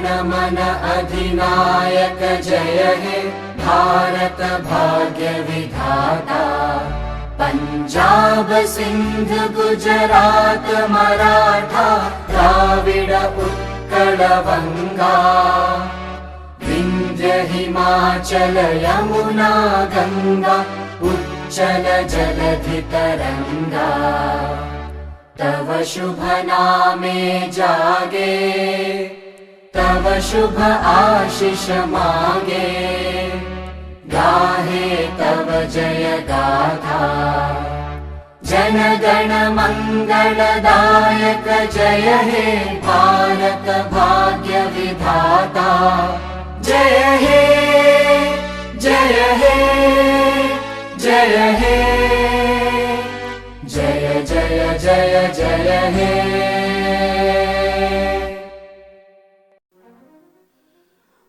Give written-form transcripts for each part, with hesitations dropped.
गण मन अधिनायक जय हे भारत भाग्य विधाता। पंजाब सिंध गुजरात मराठा द्राविड उत्कल बंगा। विंध्य हिमाचल यमुना गंगा उच्चल जलधि तरंगा। तव शुभ नामे जागे तव शुभ आशीष मांगे। गाहे तव जय गाथा जन गण मंगलदायक जय हे भारत भाग्य विधाता। जय हे जय हे जय हे जय जय जय जय हे।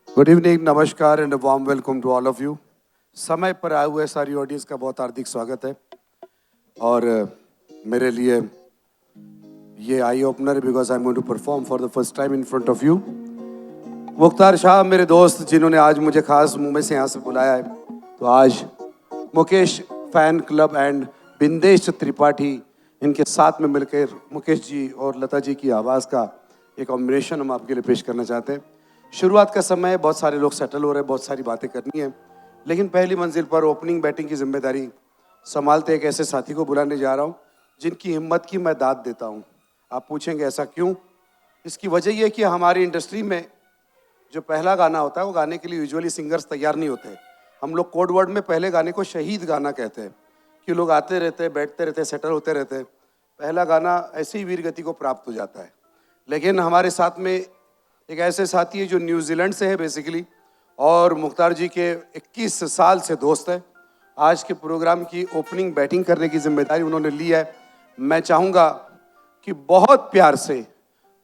गुड इवनिंग, नमस्कार and warm welcome to all of you. समय पर आए हुए सारी ऑडियंस का बहुत हार्दिक स्वागत है। और मेरे लिए ये eye opener because I am going to perform for the first time in front of you. Mukhtar Shah मेरे दोस्त जिन्होंने आज मुझे खास मुंबई से यहाँ से बुलाया है। तो आज Mukesh fan club and Bindesh Tripathi इनके साथ में मिलकर मुकेश जी और लता जी की आवाज़ का एक कॉम्बिनेशन हम आपके लिए पेश करना चाहते हैं। शुरुआत का समय है, बहुत सारे लोग सेटल हो रहे हैं, बहुत सारी बातें करनी है, लेकिन पहली मंजिल पर ओपनिंग बैटिंग की जिम्मेदारी संभालते एक ऐसे साथी को बुलाने जा रहा हूँ जिनकी हिम्मत की मैं दाद देता हूँ। आप पूछेंगे ऐसा क्यों? इसकी वजह यह है कि हमारी इंडस्ट्री में जो पहला गाना होता है वो गाने के लिए यूजुअली सिंगर्स तैयार नहीं होते। हम लोग कोड वर्ड में पहले गाने को शहीद गाना कहते हैं कि लोग आते रहते, बैठते रहते, सेटल होते रहते, पहला गाना ऐसी ही वीर गति को प्राप्त हो जाता है। लेकिन हमारे साथ में एक ऐसे साथी है जो न्यूजीलैंड से है बेसिकली, और मुख्तार जी के 21 साल से दोस्त है। आज के प्रोग्राम की ओपनिंग बैटिंग करने की जिम्मेदारी उन्होंने ली है। मैं चाहूँगा कि बहुत प्यार से,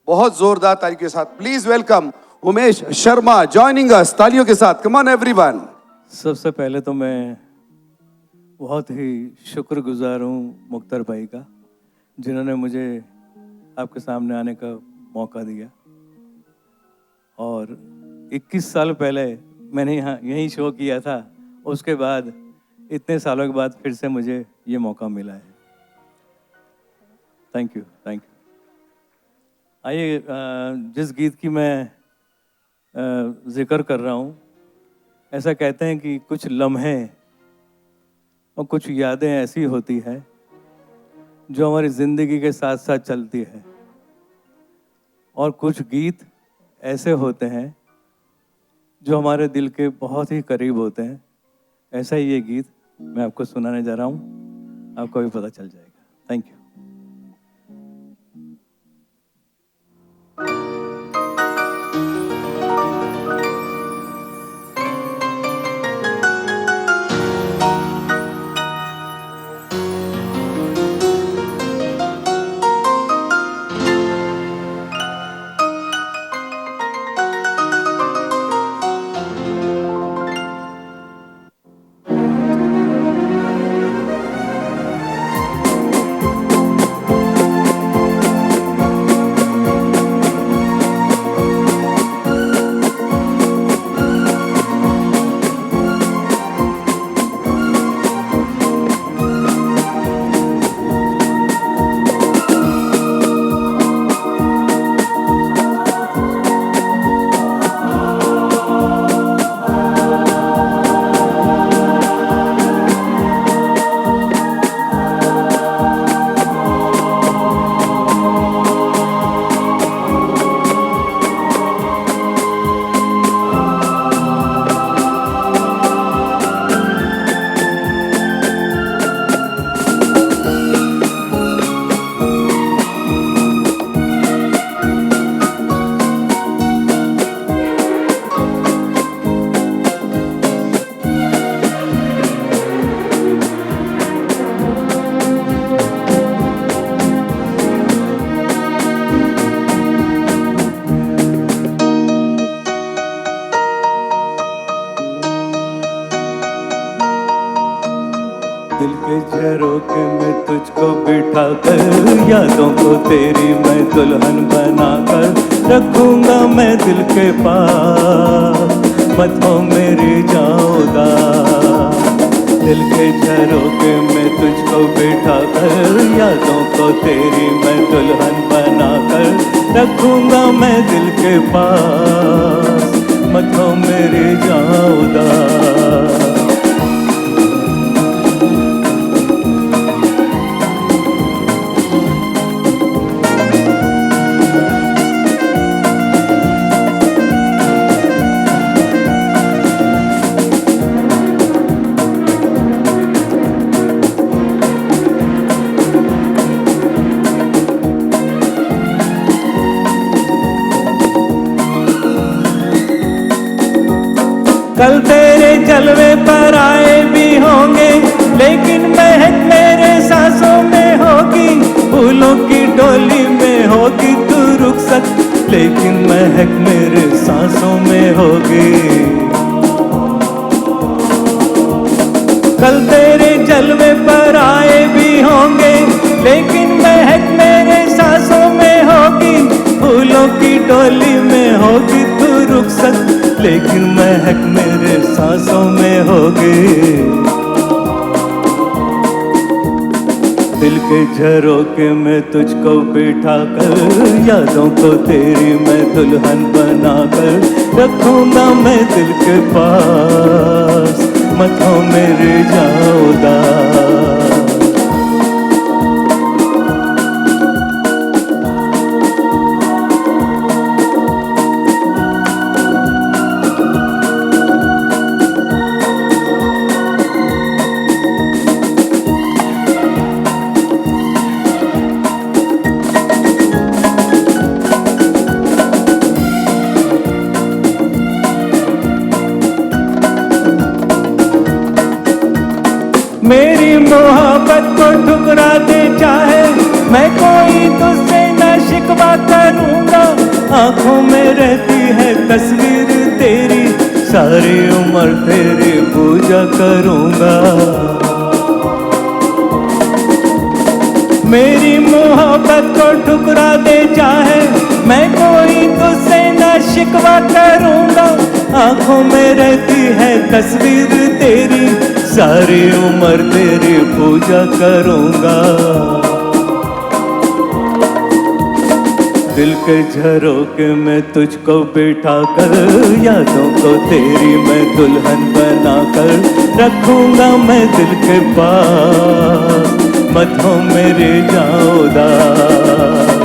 बहुत जोरदार तालियों के साथ please welcome Umesh Sharma joining us. तालियों के साथ, कम ऑन एवरीवन। सबसे पहले तो मैं बहुत ही शुक्रगुजार हूँ मुख्तार भाई का, जिन्होंने मुझे आपके सामने आने का मौका दिया। और 21 साल पहले मैंने यहाँ यही शो किया था, उसके बाद इतने सालों के बाद फिर से मुझे ये मौका मिला है। Thank you, thank you. आइए, जिस गीत की मैं जिक्र कर रहा हूँ, ऐसा कहते हैं कि कुछ लम्हे और कुछ यादें ऐसी होती हैं जो हमारी ज़िंदगी के साथ साथ चलती है, और कुछ गीत ऐसे होते हैं जो हमारे दिल के बहुत ही करीब होते हैं। ऐसा ही ये गीत मैं आपको सुनाने जा रहा हूँ, आपको भी पता चल जाएगा। Thank you. यादों को तेरी मैं दुल्हन बनाकर रखूंगा मैं दिल के पास, मत हो मेरी जान उदास। दिल के झरोखे में तुझको बिठा कर, यादों को तेरी मैं दुल्हन बना कर रखूंगा मैं दिल के पास, मत हो मेरी जान उदास। कल तेरे जलवे पर आए भी होंगे, लेकिन महक मेरे सांसों में होगी। फूलों की डोली में होगी तू रुखसत, लेकिन महक मेरे सांसों में होगी। कल तेरे जलवे पर आए भी होंगे, लेकिन महक मेरे सांसों में होगी। फूलों की डोली में होगी तू रुखसत, लेकिन महक मेरे सांसों में होगी। दिल के झरोखे में तुझको बिठा कर, यादों को तेरी मैं दुल्हन बना कर रखूंगा मैं दिल के पास, मत हो मेरी जान उदास। मेरी मोहब्बत को ठुकरा दे चाहे, मैं कोई तुझसे न शिकवा करूंगा। आंखों में रहती है तस्वीर तेरी, सारी उम्र तेरी पूजा करूंगा। मेरी मोहब्बत को ठुकरा दे चाहे, मैं कोई तुझसे न शिकवा करूंगा। आंखों में रहती है तस्वीर तेरी, सारी उम्र तेरी पूजा करूंगा। दिल के झरोखे में तुझको बिठा कर, यादों को तेरी मैं दुल्हन बना कर रखूंगा मैं दिल के पास, मत हो मेरी जान उदास।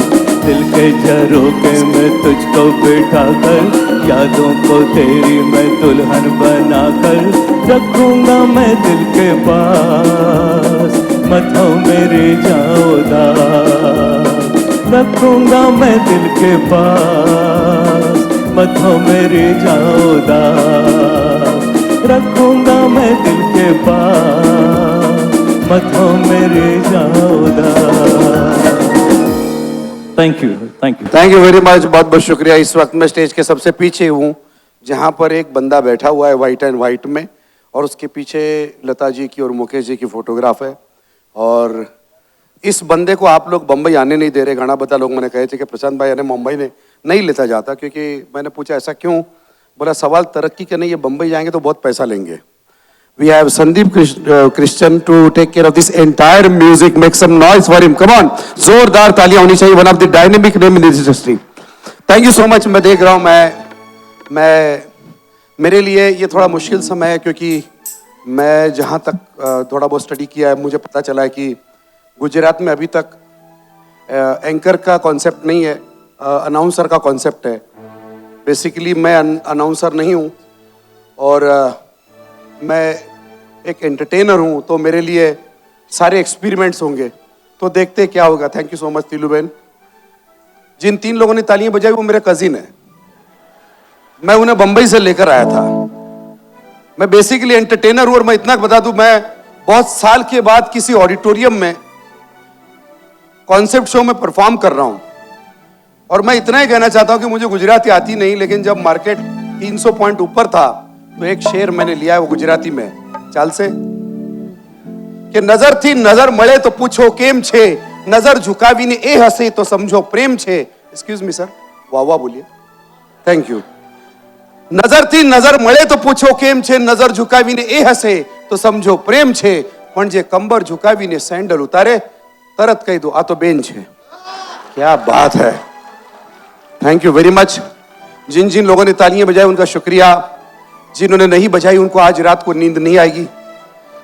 दिल के झरोखे में तुझको बिठा कर, यादों को तेरी मैं दुल्हन बना कर रखूंगा मैं दिल के पास, मत हो मेरी जान उदास। रखूंगा मैं दिल के पास, मत हो मेरी जान उदास। रखूंगा मैं दिल के पास, मत हो मेरी जान उदास। Thank you, thank you, thank you very much, बहुत बहुत शुक्रिया। इस वक्त मैं स्टेज के सबसे पीछे हूँ, जहाँ पर एक बंदा बैठा हुआ है वाइट एंड वाइट में, और उसके पीछे लता जी की और मुकेश जी की फोटोग्राफ है। और इस बंदे को आप लोग बम्बई आने नहीं दे रहे। घना बता लोग मैंने कहे थे कि प्रशांत भाई यानी मुंबई ने नहीं लेता जाता, क्योंकि मैंने पूछा ऐसा क्यों, बोला सवाल तरक्की के नहीं, ये बम्बई जाएंगे तो बहुत पैसा लेंगे। We have Sandeep Christian to take care of this entire music. Make some noise for him. Come on, जोरदार तालियां होनी चाहिए. One of the dynamic name in this industry. Thank you so much. मैं देख रहा हूँ, मैं मेरे लिए ये थोड़ा मुश्किल समय है, क्योंकि मैं जहाँ तक थोड़ा बहुत स्टडी किया है, मुझे पता चला है कि गुजरात में अभी तक एंकर का कॉन्सेप्ट नहीं है, अनाउंसर का कॉन्सेप्ट है। बेसिकली मैं अनाउंसर नहीं हूँ और मैं एक एंटरटेनर हूँ, तो मेरे लिए सारे एक्सपेरिमेंट्स होंगे, तो देखते क्या होगा। Thank you so much Teelu बहन। जिन 3 लोगों ने तालियां बजाई वो मेरे कजिन है, मैं उन्हें बंबई से लेकर आया था। मैं बेसिकली एंटरटेनर हूँ, और मैं इतना बता दूं, मैं बहुत साल के बाद किसी ऑडिटोरियम में कॉन्सेप्ट शो में परफॉर्म कर रहा हूं। और मैं इतना ही कहना चाहता हूं कि मुझे गुजराती आती नहीं, लेकिन जब मार्केट 300 पॉइंट ऊपर था तो एक शेर मैंने लिया है, वो गुजराती में चाल से कि नजर थी नजर मळे तो पूछो केम छे, नजर झुकावीने ए हसे तो समझो प्रेम छे. एक्सक्यूज मी सर, वाह वाह बोलिए. Thank you. નજરથી નજર મળે તો પૂછો કેમ છે, નજર ઝુકાવીને એ હસે તો સમજો પ્રેમ છે, પણ જે કંબર ઝુકાવીને સેન્ડલ ઉતારે તરત કહી દો આ તો બેન છે. क्या बात है. Thank you very much. जिन जिन लोगों ने तालियां बजाई उनका शुक्रिया. जिन्होंने नहीं बजाई उनको आज रात को नींद नहीं आएगी.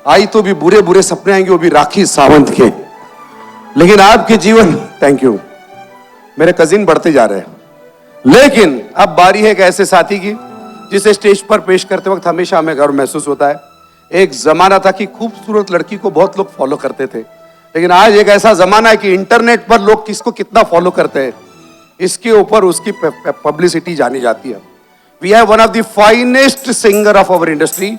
आई तो भी बुरे बुरे सपने आएंगे, वो भी राखी सावंत के. लेकिन आपके जीवन, थैंक यू, मेरे कजिन बढ़ते जा रहे हैं. लेकिन अब बारी है एक ऐसे साथी की जिसे स्टेज पर पेश करते वक्त हमेशा हमें गर्व महसूस होता है. एक जमाना था कि खूबसूरत लड़की को बहुत लोग फॉलो करते थे, लेकिन आज एक ऐसा जमाना है कि इंटरनेट पर लोग किसको कितना फॉलो करते हैं, इसके ऊपर उसकी पब्लिसिटी जानी जाती है. We have one of the finest singer of our industry,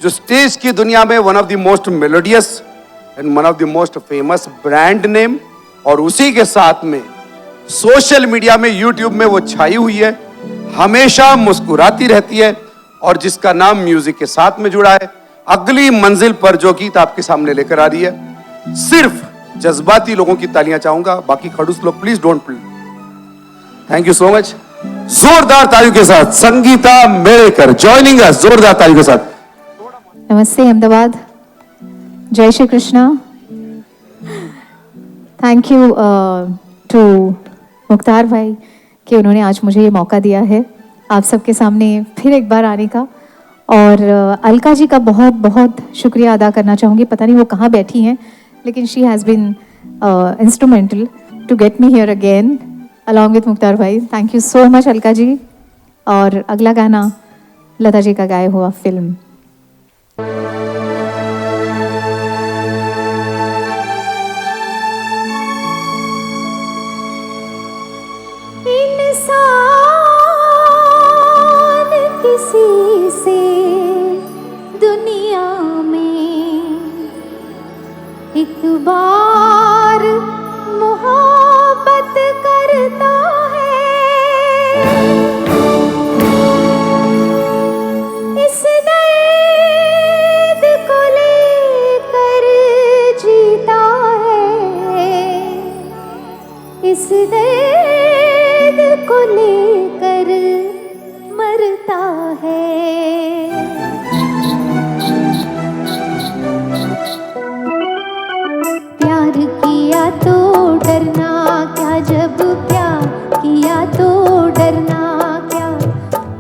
जो स्टेज की दुनिया में one of the most melodious and one of the most famous brand name, और उसी के साथ में सोशल मीडिया में, यूट्यूब में वो छाई हुई है, हमेशा मुस्कुराती रहती है, और जिसका नाम म्यूजिक के साथ में जुड़ा है. अगली मंजिल पर जो गीत आपके सामने लेकर आ रही है, सिर्फ जज्बाती लोगों की तालियां चाहूंगा, बाकी खड़ूस लोग please don't please. Thank you so much. जोरदार तालियों के साथ संगीता मेड़ेकर जॉइनिंग अस. जोरदार तालियों के साथ. नमस्ते अहमदाबाद. जय Shri Krishna. Thank you to Mukhtar भाई कि उन्होंने आज मुझे ये मौका दिया है आप सबके सामने फिर एक बार आने का. और अलका जी का बहुत बहुत शुक्रिया अदा करना चाहूँगी. पता नहीं वो कहाँ बैठी हैं, लेकिन she has been instrumental to get me here again along with Mukhtar भाई. Thank you so much Alka ji. और अगला गाना लता जी का गाया हुआ फिल्म. किसी से दुनिया में एक बार मोहब्बत करता है, इस दर्द को लेकर जीता है, इस दर्द को लेकर मरता है. प्यार किया तो डरना क्या, जब प्यार किया तो डरना क्या.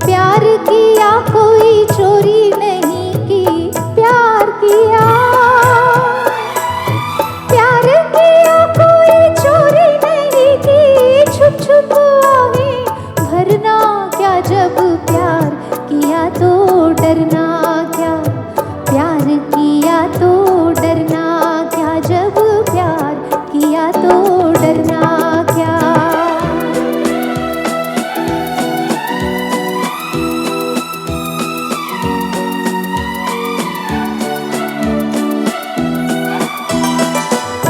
प्यार किया कोई चोरी नहीं की, प्यार किया, प्यार किया कोई चोरी नहीं की. छुप छुप आहें भरना क्या, जब प्यार किया तो डरना क्या. प्यार किया तो डरना क्या, जब प्यार किया तो डरना क्या.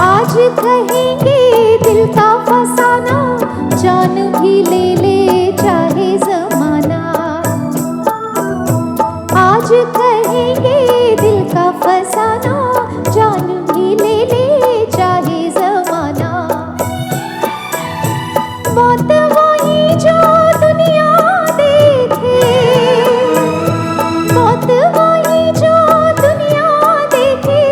आज कहेंगे दिल का फसाना, जान भी ले ले चाहे जमाना. आज कहेंगे दिल का फसाना, जान भी ले ले चाहे जमाना. मौत वही जो दुनिया देखे, मौत वही जो दुनिया देखे.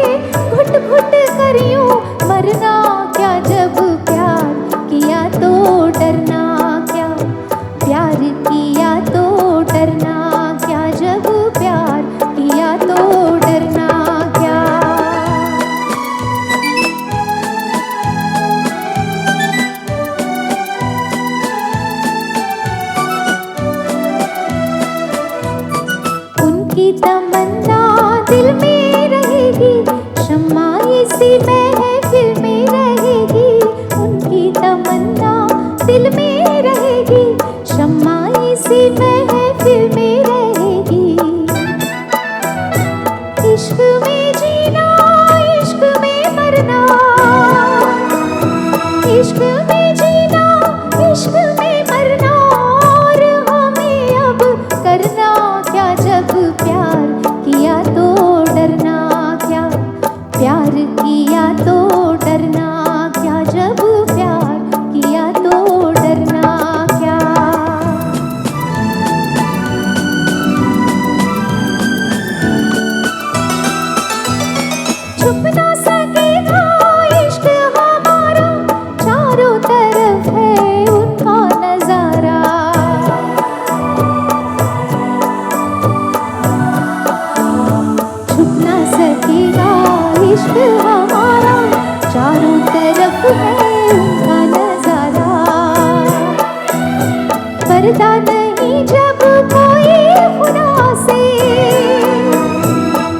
घुट घुट कर यूं मरना क्या, जब प्यार किया तो डरना क्या. प्यार किया तो डरना क्या, जब प्यार किया तो डरना क्या. उनकी तमन्ना दिल में रहेगी, शम्मा इसी महफिल में रहेगी. उनकी तमन्ना दिल में रहेगी, शम्मा इसी महफिल में रहेगी. इश्क में जीना, इश्क में मरना, इश्क में जीना, इश्क में मरना. और हमें अब करना क्या, जब प्यार किया तो डरना क्या. प्यार किया तो डरना क्या, पर्दा नहीं जब कोई खुदा से,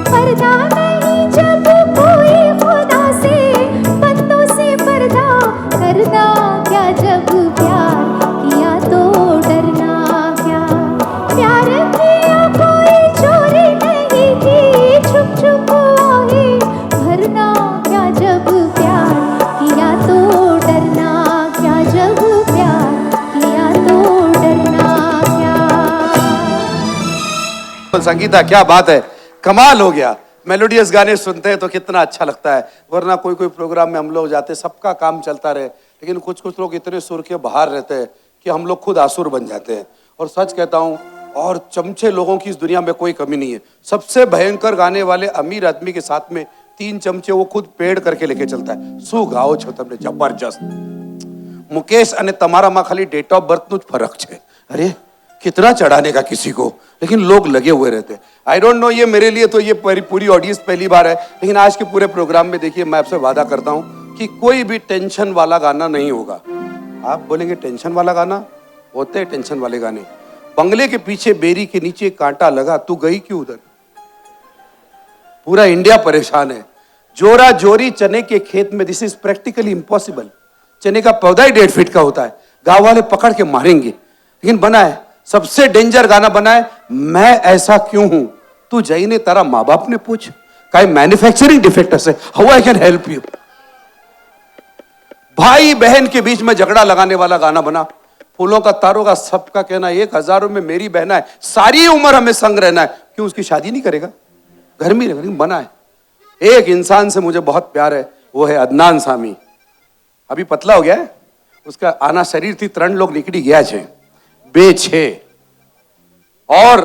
पर्दा नहीं जब कोई खुदा से, बंदों से पर्दा करना क्या, जब प्यार किया तो डरना क्या। प्यार किया कोई चोरी नहीं की, छुप छुप आहे भरना क्या, जब प्यार किया तो डरना क्या, जब प्यार किया तो डरना क्या। संगीता क्या बात है, कमाल हो गया। मेलोडियस गाने सुनते हैं तो कितना अच्छा लगता है, वरना कोई कोई प्रोग्राम में हम लोग जाते सबका काम चलता रहे, लेकिन कुछ कुछ लोग इतने सुर के बाहर रहते हैं कि हम लोग खुद आसुर बन जाते हैं। और सच कहता हूँ, और चमचे लोगों की इस दुनिया में कोई कमी नहीं है। सबसे भयंकर गाने वाले अमीर आदमी के साथ में 3 चमचे वो खुद पेड़ करके लेके चलता है। सु गाओ छो तमने जबरदस्त। मुकेश अने तमारा में खाली डेट ऑफ बर्थ नु फर्क है। अरे कितना चढ़ाने का किसी को, लेकिन लोग लगे हुए रहते हैं। आई डोंट नो, ये मेरे लिए तो ये पूरी ऑडियंस पहली बार है, लेकिन आज के पूरे प्रोग्राम में देखिए मैं आपसे वादा करता हूँ कि कोई भी टेंशन वाला गाना नहीं होगा। आप बोलेंगे टेंशन वाला गाना, होते हैं टेंशन वाले गाने। बंगले के पीछे बेरी के नीचे कांटा लगा, तू गई क्यों उधर। पूरा इंडिया परेशान है। जोरा जोरी चने के खेत में, दिस इज प्रैक्टिकली इम्पॉसिबल। चने का पौधा ही 1.5 फीट का होता है, गांव वाले पकड़ के मारेंगे, लेकिन बना है। सबसे डेंजर गाना बना है, मैं ऐसा क्यों हूं, तू जाइने तारा माँ बाप ने पूछ, काई मैन्युफैक्चरिंग डिफेक्ट से, how I can help you. भाई बहन के बीच में झगड़ा लगाने वाला गाना बना। फूलों का तारों का सबका कहना 1000 में मेरी बहना है, सारी उम्र हमें संग रहना है, क्यों उसकी शादी नहीं करेगा, घर में रहेगा। बना है। एक इंसान से मुझे बहुत प्यार है, वो है अदनान सामी। अभी पतला हो गया है, उसका आना शरीर थी 3 लोग निकली गया छे बेछे। और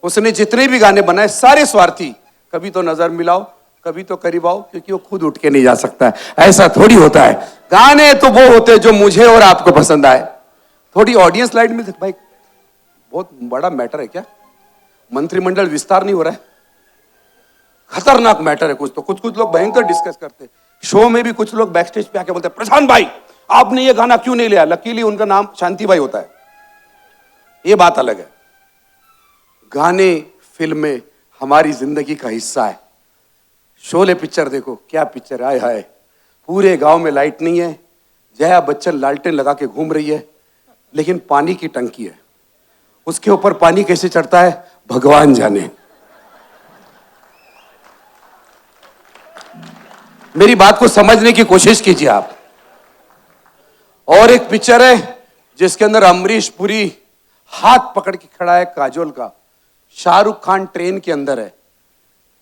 उसने जितने भी गाने बनाए सारे स्वार्थी, कभी तो नजर मिलाओ, कभी तो करीब आओ, क्योंकि वो खुद उठ के नहीं जा सकता है। ऐसा थोड़ी होता है। गाने तो वो होते हैं जो मुझे और आपको पसंद आए। थोड़ी ऑडियंस लाइट में भाई, बहुत बड़ा मैटर है क्या, मंत्रिमंडल विस्तार नहीं हो रहा है, खतरनाक मैटर है। कुछ लोग भयंकर डिस्कस करते हैं शो में भी। कुछ लोग बैक स्टेज पे आके बोलते हैं, प्रशांत भाई आपने ये गाना क्यों नहीं लिया। लकीली उनका नाम शांति भाई होता है, ये बात अलग है। गाने फिल्में हमारी जिंदगी का हिस्सा है। शोले पिक्चर देखो, क्या पिक्चर, आए हाय। पूरे गांव में लाइट नहीं है, जया बच्चन लालटेन लगा के घूम रही है, लेकिन पानी की टंकी है, उसके ऊपर पानी कैसे चढ़ता है भगवान जाने। मेरी बात को समझने की कोशिश कीजिए आप। और एक पिक्चर है जिसके अंदर अमरीश पुरी हाथ पकड़ के खड़ा है काजोल का, शाहरुख खान ट्रेन के अंदर है,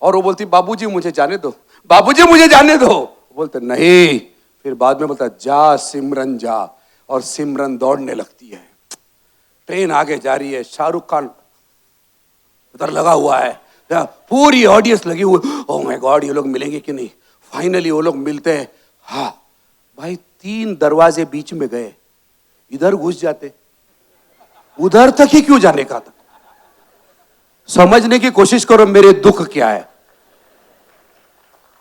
और वो बोलती बाबूजी मुझे जाने दो, बाबूजी मुझे जाने दो। बोलते नहीं, फिर बाद में बोलता जा सिमरन जा, और सिमरन दौड़ने लगती है। ट्रेन आगे जा रही है, शाहरुख खान उधर लगा हुआ है, पूरी ऑडियंस लगी हुई, ओह माय गॉड ये लोग मिलेंगे कि नहीं। फाइनली वो लोग मिलते हैं। हाँ भाई, 3 दरवाजे बीच में गए, इधर घुस जाते, उधर तक ही क्यों जाने का था। समझने की कोशिश करो मेरे दुख क्या है।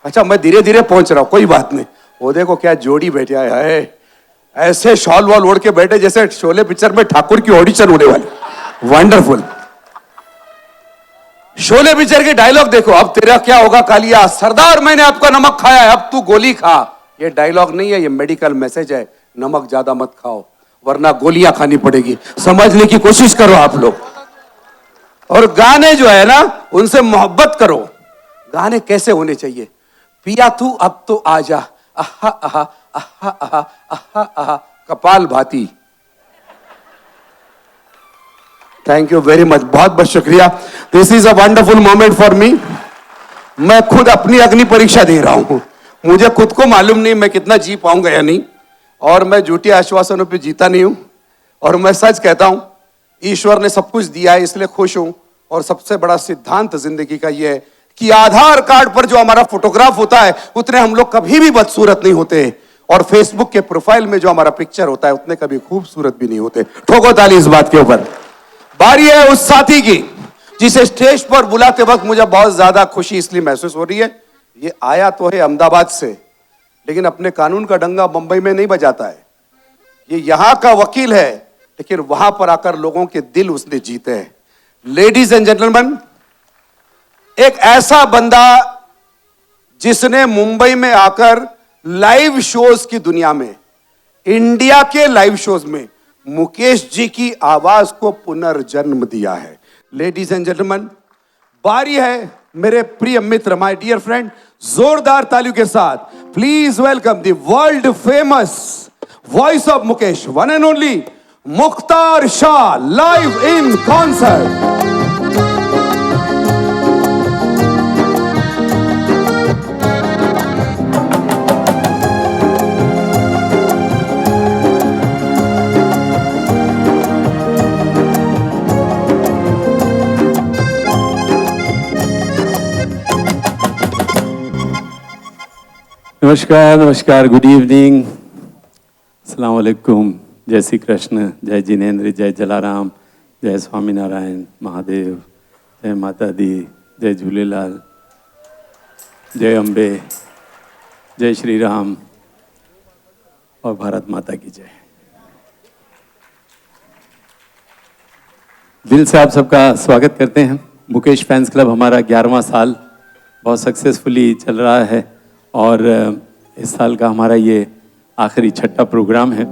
अच्छा मैं धीरे धीरे पहुंच रहा हूं, कोई बात नहीं। वो देखो क्या जोड़ी बैठे है, ऐसे शॉल वॉल ओढ़ के बैठे जैसे शोले पिक्चर में ठाकुर की ऑडिशन होने वाली। वंडरफुल। शोले पिक्चर के डायलॉग देखो, अब तेरा क्या होगा कालिया, सरदार मैंने आपका नमक खाया है, अब तू गोली खा। ये डायलॉग नहीं है, ये मेडिकल मैसेज है, नमक ज्यादा मत खाओ वरना गोलियां खानी पड़ेगी। समझने की कोशिश करो आप लोग। और गाने जो है ना, उनसे मोहब्बत करो। गाने कैसे होने चाहिए, पिया तू अब तो आजा, आहा आहा आहा आहा आहा आहा, कपाल भाती। थैंक यू वेरी मच, बहुत बहुत शुक्रिया। This is a wonderful moment for me. मैं खुद अपनी अग्नि परीक्षा दे रहा हूं, मुझे खुद को मालूम नहीं मैं कितना जी पाऊंगा या नहीं, और मैं झूठी आश्वासनों पे जीता नहीं हूं। और मैं सच कहता हूं, ईश्वर ने सब कुछ दिया है इसलिए खुश हूं। और सबसे बड़ा सिद्धांत जिंदगी का यह है कि आधार कार्ड पर जो हमारा फोटोग्राफ होता है उतने हम लोग कभी भी बदसूरत नहीं होते, और फेसबुक के प्रोफाइल में जो हमारा पिक्चर होता है उतने कभी खूबसूरत भी नहीं होते। ठोको ताली इस बात के ऊपर। बारी है उस साथी की जिसे स्टेज पर बुलाते वक्त मुझे बहुत ज्यादा खुशी इसलिए महसूस हो रही है। ये आया तो है अहमदाबाद से, लेकिन अपने कानून का डंगा मुंबई में नहीं बजाता है। ये यहां का वकील है, लेकिन वहां पर आकर लोगों के दिल उसने जीते हैं। लेडीज एंड जेंटलमैन, एक ऐसा बंदा जिसने मुंबई में आकर लाइव शोज की दुनिया में, इंडिया के लाइव शोज में मुकेश जी की आवाज को पुनर्जन्म दिया है। लेडीज एंड जेंटलमैन, बारी है मेरे प्रिय मित्र, माय डियर फ्रेंड, जोरदार तालियों के साथ please welcome the world famous voice of Mukesh, one and only Mukhtar Shah, live in concert. नमस्कार, नमस्कार, गुड इवनिंग, अस्सलाम वालेकुम, जय श्री कृष्ण, जय जिनेन्द्र, जय जलाराम, जय स्वामीनारायण महादेव, जय माता दी, जय झूलेलाल, जय अम्बे, जय श्री राम और भारत माता की जय। दिल से आप सबका स्वागत करते हैं। मुकेश फैंस क्लब हमारा 11वां साल बहुत सक्सेसफुली चल रहा है और इस साल का हमारा ये आखिरी छठा प्रोग्राम है।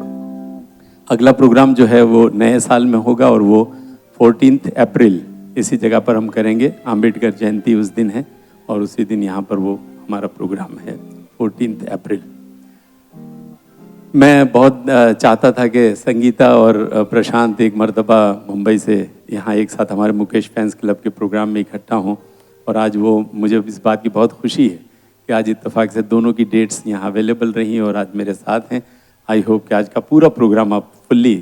अगला प्रोग्राम जो है वो नए साल में होगा और वो 14 अप्रैल इसी जगह पर हम करेंगे। अम्बेडकर जयंती उस दिन है और उसी दिन यहाँ पर वो हमारा प्रोग्राम है 14 अप्रैल। मैं बहुत चाहता था कि संगीता और प्रशांत एक मर्तबा मुंबई से यहाँ एक साथ हमारे मुकेश फैंस क्लब के प्रोग्राम में इकट्ठा हों और आज वो, मुझे इस बात की बहुत खुशी है कि आज इत्तेफाक से दोनों की डेट्स यहाँ अवेलेबल रही और आज मेरे साथ हैं। आई होप कि आज का पूरा प्रोग्राम आप फुल्ली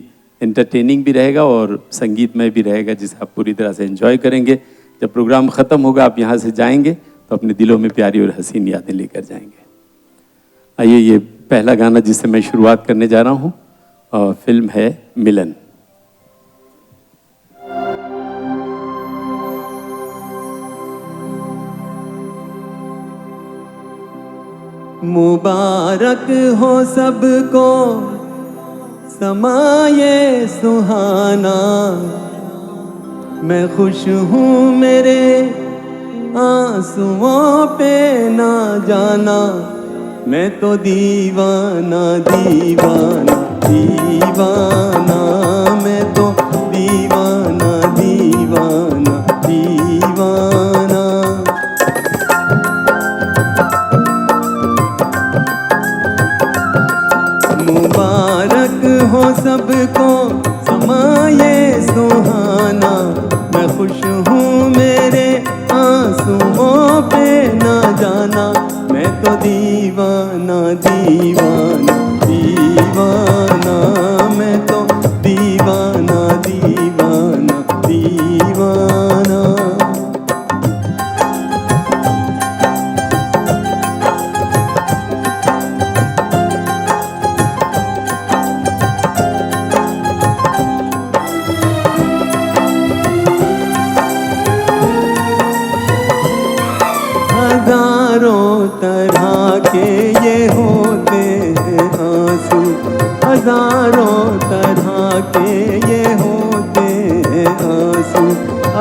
एंटरटेनिंग भी रहेगा और संगीतमय भी रहेगा, जिसे आप पूरी तरह से एंजॉय करेंगे। जब प्रोग्राम ख़त्म होगा आप यहाँ से जाएंगे तो अपने दिलों में प्यारी और हसीन यादें लेकर जाएंगे। आइए, ये पहला गाना जिससे मैं शुरुआत करने जा रहा हूँ फिल्म है मिलन। मुबारक हो सबको समाये सुहाना, मैं खुश हूँ मेरे आंसुओं पे ना जाना, मैं तो दीवाना दीवाना दीवाना, मैं तो दीवाना दीवाना दीवाना। मुबारक हो सबको समाये सुहाना, मैं खुश हूँ मेरे आंसुओं पे ना जाना, मैं तो दीवाना दीवाना दीवाना, मैं तो दीवाना दीवाना दीवाना। हजारों तरह के ये होते हैं आंसू, हजारों तरह के ये होते हैं आंसू,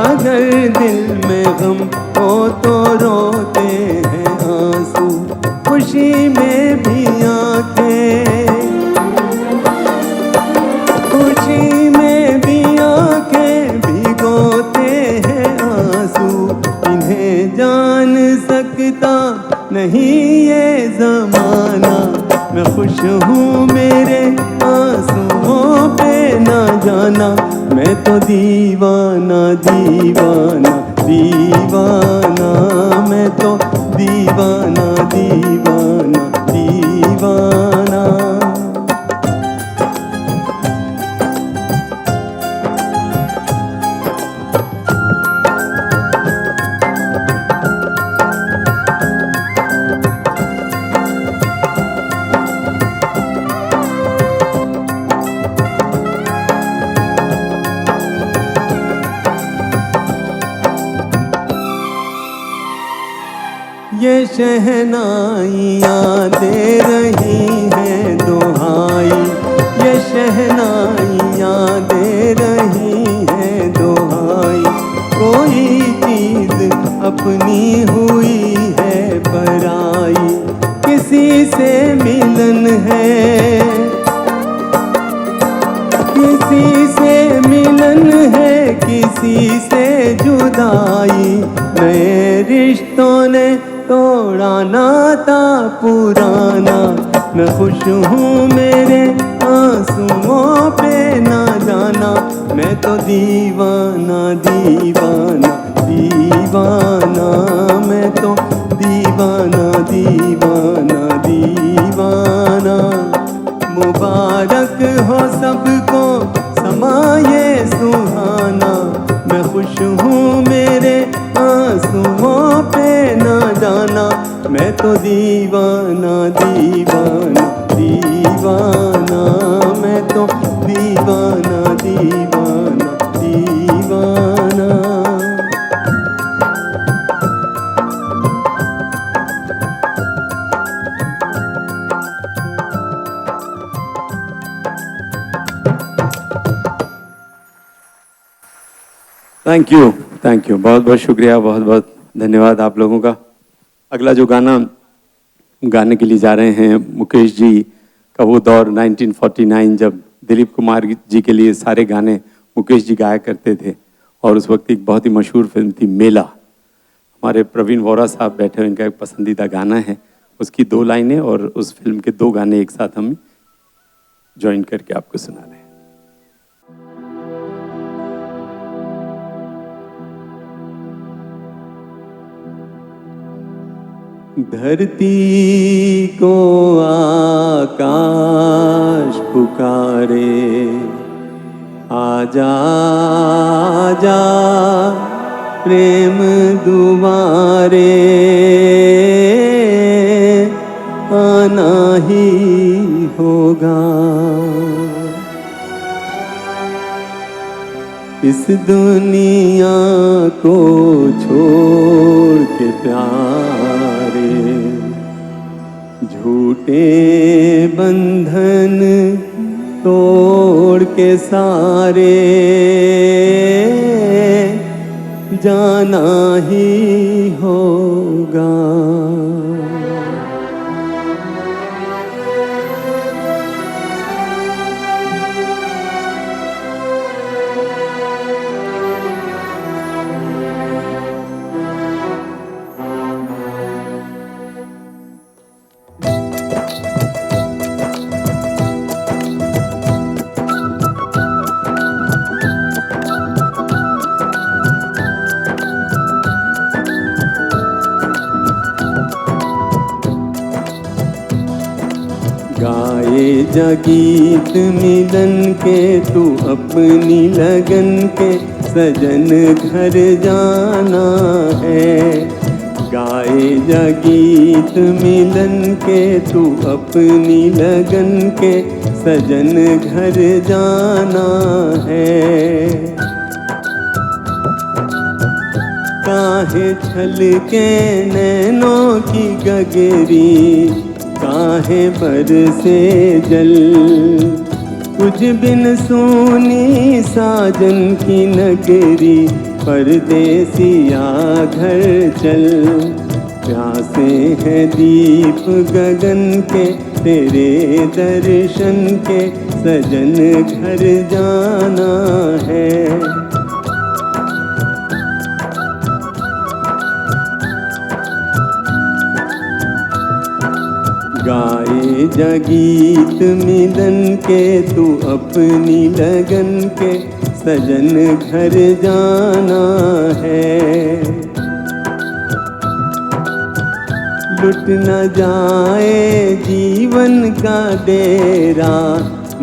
अगर दिल में गम हो तो रोते हैं आंसू, खुशी में भी आंखें, खुशी में भी आंखें भिगोते हैं आंसू, इन्हें जान सकता नहीं ये ज़माना, मैं खुश हूँ मेरे आंसुओं पे ना जाना, मैं तो दीवाना दीवाना दीवाना, मैं तो दीवाना दीवाना दीवाना। ये शहनाइयाँ दे रही हैं दुहाई, ये शहनाइयाँ दे किसी से जुदाई, नए रिश्तों ने तोड़ा नाता पुराना। मैं खुश हूँ मेरे आंसुओं पे ना जाना, मैं तो दीवाना दीवाना दीवाना, मैं तो दीवाना दीवाना दीवाना। मुबारक हो सबको समाये सुहाना, मैं खुश हूँ मेरे आंसुओं पे ना जाना, मैं तो दीवाना दीवाना दीवाना, मैं तो दीवाना दीवाना दीवाना। थैंक यू, बहुत बहुत शुक्रिया, बहुत बहुत धन्यवाद आप लोगों का। अगला जो गाना गाने के लिए जा रहे हैं, मुकेश जी का वो दौर 1949, जब दिलीप कुमार जी के लिए सारे गाने मुकेश जी गाया करते थे, और उस वक्त एक बहुत ही मशहूर फिल्म थी मेला। हमारे प्रवीण वोरा साहब बैठे हुए, इनका एक पसंदीदा गाना है, उसकी 2 लाइनें और उस फिल्म के 2 गाने एक साथ हम ज्वाइन करके आपको सुना रहे हैं। धरती को आकाश पुकारे, आजा आजा प्रेम दुबारे, आना ही होगा। इस दुनिया को छोड़ के प्यारे, झूठे बंधन तोड़ के सारे, जाना ही होगा। गाए जा गीत मिलन के, तू अपनी लगन के, सजन घर जाना है। गाए जा गीत मिलन के, तू अपनी लगन के, सजन घर जाना है। काहे छल के नैनों की गगरी, काहे बरसे जल, कुछ बिन सुनी साजन की नगरी, परदेसिया घर चल। प्यासे हैं दीप गगन के, तेरे दर्शन के, सजन घर जाना है। गाए जा गीत मिलन के, तू अपनी लगन के, सजन घर जाना है। लुट न जाए जीवन का डेरा,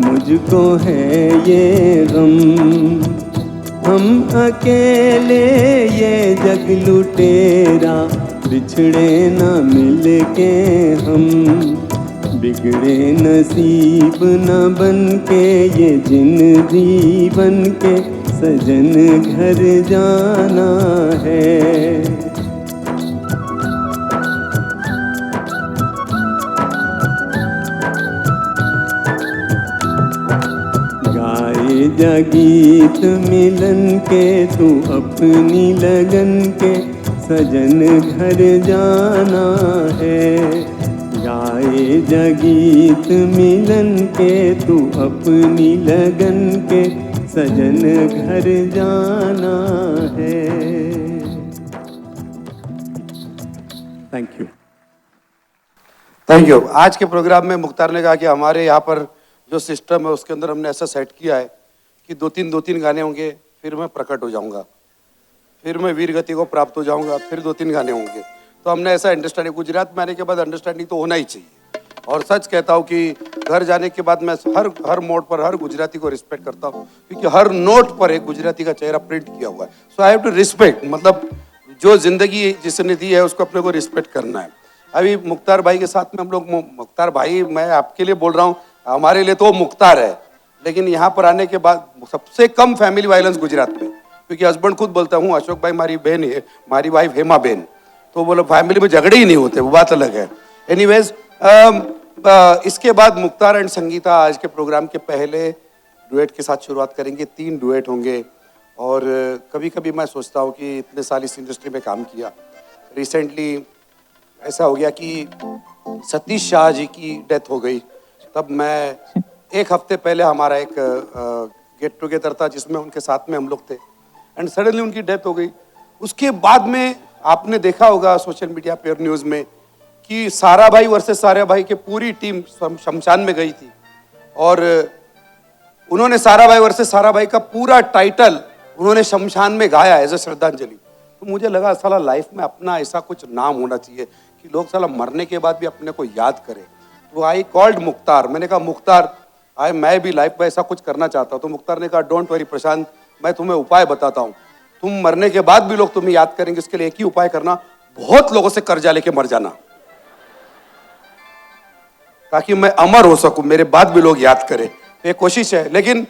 मुझको है ये गम। हम अकेले ये जग लुटेरा, बिछड़े न मिल के हम। बिगड़े नसीब न बन के, ये जिंदगी बन के, सजन घर जाना है। गाए जा गीत मिलन के, तू अपनी लगन के, सजन घर जाना है। गाए जा गीत मिलन के, तू अपनी लगन के, सजन घर जाना है। Thank you. Thank you. आज के प्रोग्राम में मुख्तार ने कहा कि हमारे यहाँ पर जो सिस्टम है उसके अंदर हमने ऐसा सेट किया है कि दो तीन गाने होंगे, फिर मैं प्रकट हो जाऊंगा, फिर मैं वीर गति को प्राप्त हो जाऊंगा, फिर 2-3 गाने होंगे। तो हमने ऐसा अंडरस्टैंडिंग, गुजरात में आने के बाद अंडरस्टैंडिंग तो होना ही चाहिए। और सच कहता हूँ कि घर जाने के बाद मैं हर मोड पर हर गुजराती को रिस्पेक्ट करता हूँ, क्योंकि हर नोट पर एक गुजराती का चेहरा प्रिंट किया हुआ है। सो आई हैव टू रिस्पेक्ट, मतलब जो जिंदगी जिसने दी है उसको अपने को रिस्पेक्ट करना है। अभी मुख्तार भाई के साथ में हम लोग, मुख्तार भाई मैं आपके लिए बोल रहा हूँ, हमारे लिए तो वो मुख्तार है, लेकिन यहाँ पर आने के बाद सबसे कम फैमिली वायलेंस गुजरात में, क्योंकि हस्बैंड खुद बोलता हूँ अशोक भाई हमारी बहन है, हमारी वाइफ हेमा बहन, तो बोलो फैमिली में झगड़े ही नहीं होते, वो बात अलग है। एनीवेज, इसके बाद मुख्तार एंड संगीता आज के प्रोग्राम के पहले डुएट के साथ शुरुआत करेंगे। 3 डुएट होंगे। और कभी कभी मैं सोचता हूँ कि इतने साल इस इंडस्ट्री में काम किया, रिसेंटली ऐसा हो गया कि सतीश शाह जी की डेथ हो गई। तब मैं 1 हफ्ते पहले हमारा एक गेट टुगेदर था जिसमें उनके साथ में हम लोग थे, एंड सडनली उनकी डेथ हो गई। उसके बाद में आपने देखा होगा सोशल मीडिया पे और न्यूज़ में कि सारा भाई वर्सेस सारा भाई की पूरी टीम शमशान में गई थी, और उन्होंने सारा भाई वर्सेस सारा भाई का पूरा टाइटल उन्होंने शमशान में गाया एज ए श्रद्धांजलि। तो मुझे लगा साला लाइफ में अपना ऐसा कुछ नाम होना चाहिए कि लोग साला मरने के बाद भी अपने को याद करें। तो आई कॉल्ड मुख्तार, मैंने कहा मुख्तार मैं भी लाइफ में ऐसा कुछ करना चाहता हूँ। तो मुख्तार ने कहा डोंट वरी प्रशांत, मैं तुम्हें उपाय बताता हूँ, तुम मरने के बाद भी लोग तुम्हें याद करेंगे। इसके लिए एक ही उपाय करना, बहुत लोगों से कर्जा लेके मर जाना, ताकि मैं अमर हो सकूं, मेरे बाद भी लोग याद करें। तो ये कोशिश है। लेकिन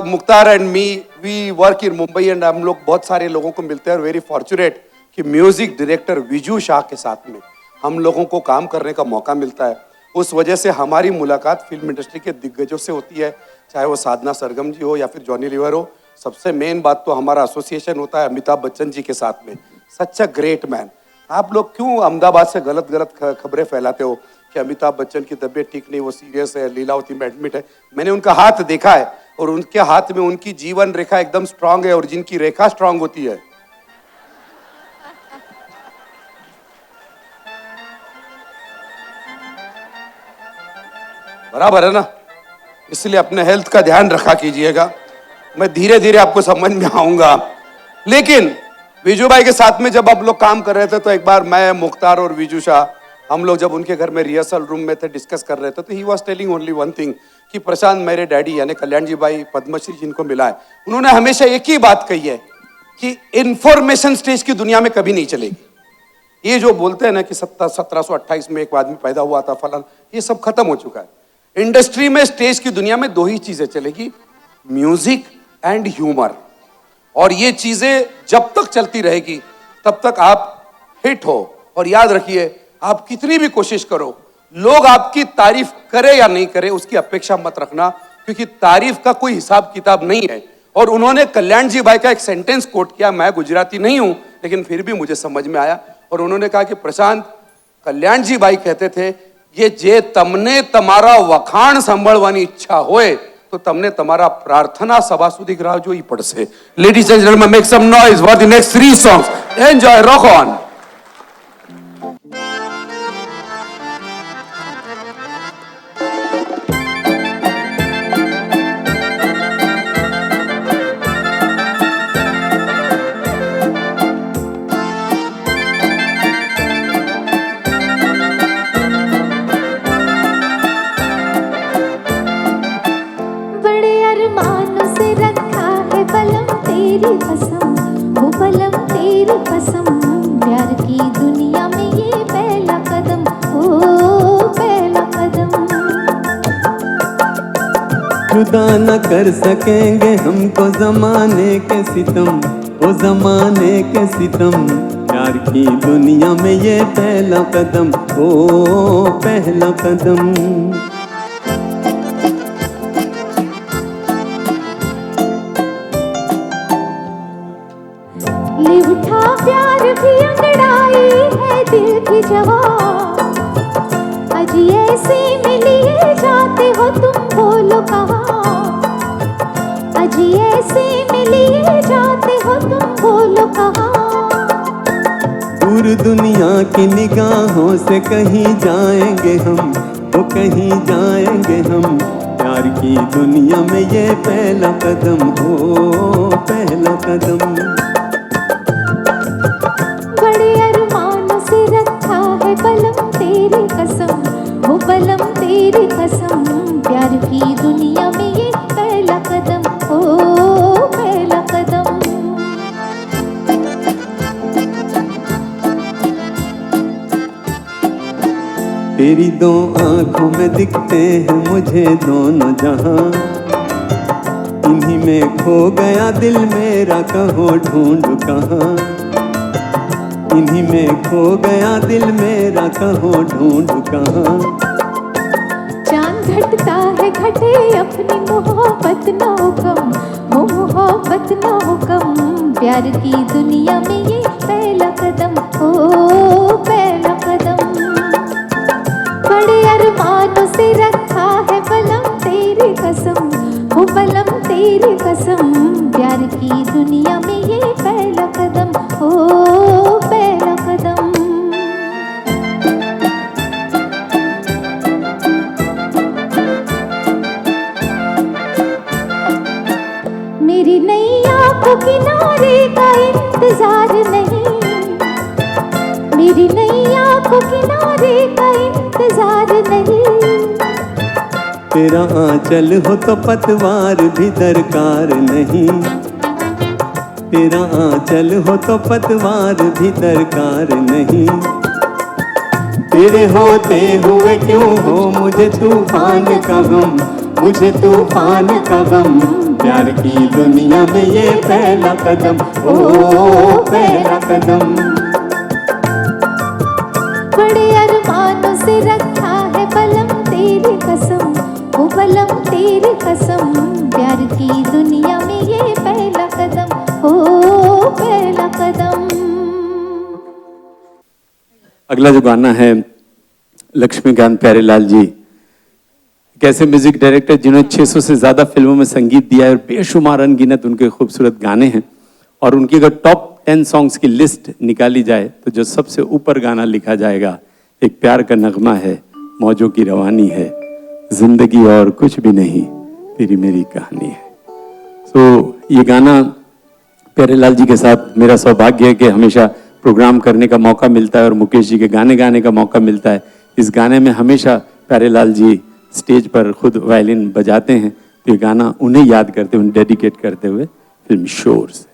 Mukhtar and me we work in Mumbai, and हम लोग बहुत सारे लोगों को मिलते हैं। वेरी फॉर्चुनेट कि म्यूजिक डायरेक्टर विजू शाह के साथ में हम लोगों को काम करने का मौका मिलता है। उस वजह से हमारी मुलाकात फिल्म इंडस्ट्री के दिग्गजों से होती है, चाहे वो साधना सरगम जी हो या फिर जॉनी लीवर हो। सबसे मेन बात तो हमारा एसोसिएशन होता है अमिताभ बच्चन जी के साथ में। सच अ ग्रेट मैन। आप लोग क्यों अहमदाबाद से गलत गलत खबरें फैलाते हो कि अमिताभ बच्चन की तबीयत ठीक नहीं, वो सीरियस है, लीलावती में एडमिट है। मैंने उनका हाथ देखा है, और उनके हाथ में उनकी जीवन रेखा एकदम स्ट्रांग है, और जिनकी रेखा स्ट्रांग होती है बराबर है ना। इसलिए अपने हेल्थ का ध्यान रखा कीजिएगा। मैं धीरे धीरे आपको समझ में आऊंगा। लेकिन विजू भाई के साथ में जब आप लोग काम कर रहे थे, तो एक बार मैं, मुख्तार और विजू शाह, हम लोग जब उनके घर में रिहर्सल रूम में थे, डिस्कस कर रहे थे, तो he was telling only one thing कि प्रशांत, मेरे डैडी यानी कल्याण जी भाई पद्मश्री जिनको मिला है, उन्होंने हमेशा एक ही बात कही है कि इंफॉर्मेशन स्टेज की दुनिया में कभी नहीं चलेगी। ये जो बोलते हैं ना कि 1728 में एक आदमी पैदा हुआ था फलाना, ये सब खत्म हो चुका है। इंडस्ट्री में, स्टेज की दुनिया में 2 ही चीजें चलेगी, म्यूजिक एंड ह्यूमर। और ये चीजें जब तक चलती रहेगी तब तक आप हिट हो। और याद रखिए, आप कितनी भी कोशिश करो, लोग आपकी तारीफ करे या नहीं करे उसकी अपेक्षा मत रखना, क्योंकि तारीफ का कोई हिसाब किताब नहीं है। और उन्होंने कल्याण जी भाई का एक सेंटेंस कोट किया, मैं गुजराती नहीं हूं लेकिन फिर भी मुझे समझ में आया। और उन्होंने कहा कि प्रशांत, कल्याण जी भाई कहते थे, ये जे तमने तमारा वखाण सांभळवानी इच्छा होय तो तमने तमारा प्रार्थना सभा सुधी राह जोई पड़से। Ladies and gentleman, make some noise for the next 3 songs. Enjoy, rock on. बड़े अरमानों से रखा है बलम तेरी कसम, वो बलम तेरी कसम, प्यार की दुनिया में ये पहला कदम, ओ पहला कदम। जुदा न कर सकेंगे हमको जमाने के सितम, ओ जमाने के सितम, प्यार की दुनिया में ये पहला कदम, ओ पहला कदम। ले उठा प्यार भी अंगड़ाई है दिल की जवाब, अजी ऐसी में लिए जाते हो तुम, बोलो कहाँ, अजी की निगाहों से कहीं जाएंगे हम, वो कहीं जाएंगे हम। प्यार की दुनिया में ये पहला कदम हो, पहला कदम। बड़े अरमानों से रखा है बलम तेरी कसम, वो बलम तेरी कसम। प्यार की दुनिया में ये पहला कदम हो, पहला कदम। तेरी दो आंखों में दिखते हैं मुझे दोनों जहां, इन्हीं में खो गया दिल मेरा, कहो ढूंढ कहां। इन्हीं में खो गया दिल मेरा, कहो ढूंढ कहां। चांद घटता है घटे अपनी मोहब्बत ना हो कम, वो मोहब्बत ना हो कम। प्यार की दुनिया में ये पहला कदम हो, पहला कदम। बड़े अरमानों से रखा है बलम तेरी कसम, वो बलम तेरी कसम। प्यार की दुनिया में ये पहला कदम हो, पहला कदम। मेरी नैया को किनारे का इंतजार नहीं, मेरी नैया को किनारे का इंतजार नहीं। तेरा आंचल हो तो पतवार भी दरकार नहीं, तेरा आंचल हो तो पतवार भी दरकार नहीं। तेरे होते हुए क्यों हो मुझे तूफान का गम, मुझे तूफान का गम। प्यार की दुनिया में ये पहला कदम, ओ पहला कदम। बड़े अरमानों से रखा है बलम तेरी कसम, वो बलम तेरी कसम। प्यार की दुनिया में ये पहला कदम हो, पहला कदम। अगला जो गाना है लक्ष्मीकांत प्यारेलाल जी, एक ऐसे म्यूजिक डायरेक्टर जिन्होंने 600 से ज़्यादा फिल्मों में संगीत दिया है और बेशुमार अनगिनत उनके खूबसूरत गाने हैं। और उनकी अगर टॉप 10 सॉन्ग्स की लिस्ट निकाली जाए तो जो सबसे ऊपर गाना लिखा जाएगा, एक प्यार का नगमा है, मौजों की रवानी है, जिंदगी और कुछ भी नहीं, तेरी मेरी कहानी है। तो ये गाना प्यारेलाल जी के साथ मेरा सौभाग्य है कि हमेशा प्रोग्राम करने का मौका मिलता है और मुकेश जी के गाने गाने का मौका मिलता है। इस गाने में हमेशा प्यारेलाल जी स्टेज पर खुद वायलिन बजाते हैं, तो ये गाना उन्हें याद करते हुए, डेडिकेट करते हुए फिल्म शोर से।